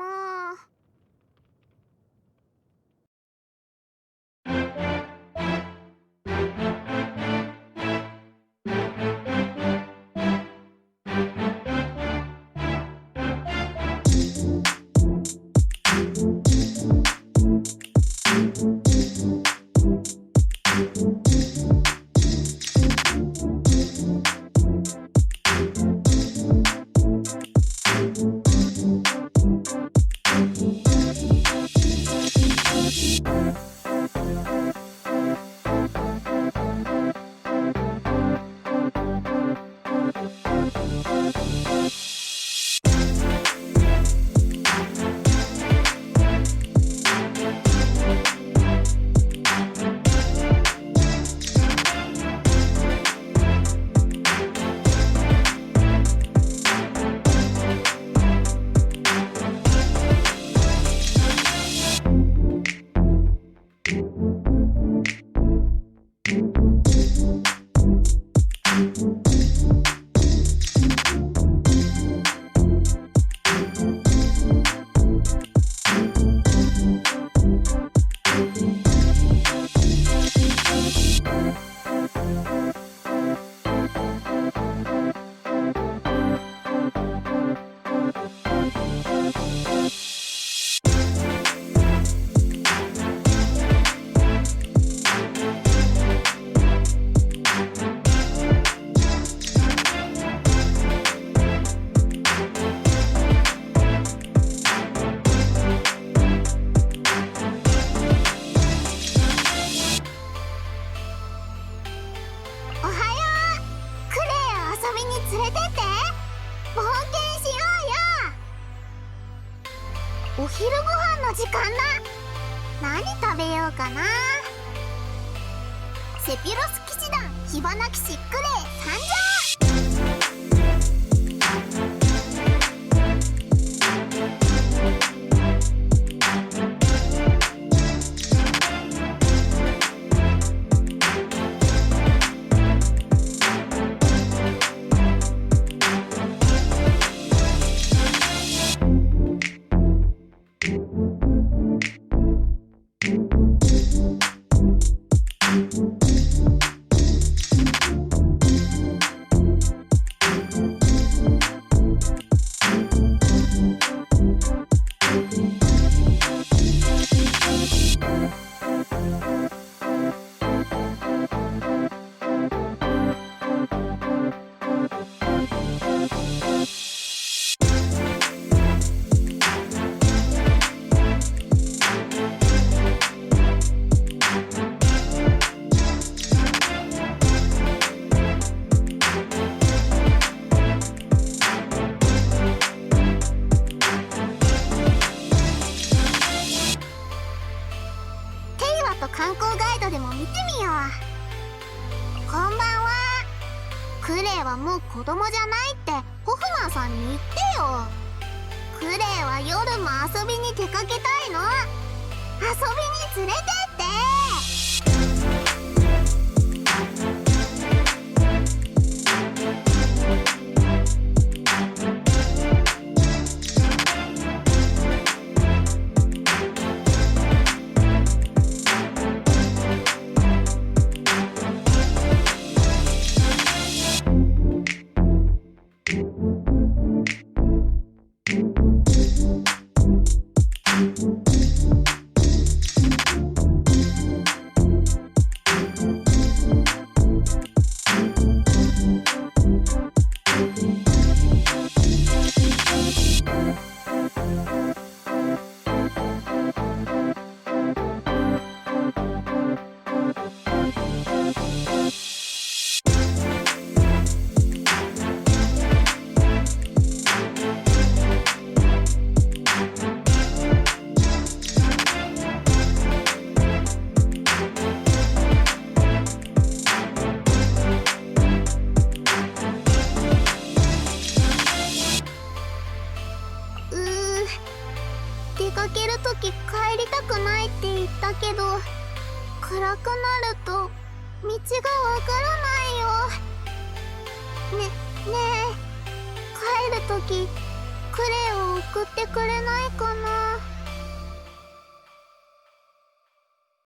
な。お昼ご飯の時間だ。何食べようかな。セピロス騎士団火花騎士クレイ参上。観光ガイドでも見てみよう。こんばんは。クレイはもう子供じゃないってホフマンさんに言ってよ。クレイは夜も遊びに出かけたいの。遊びに連れてって。出かけるとき帰りたくないって言ったけど、暗くなると道がわからないよ。ねえ、帰るときクレイを送送ってくれないかな。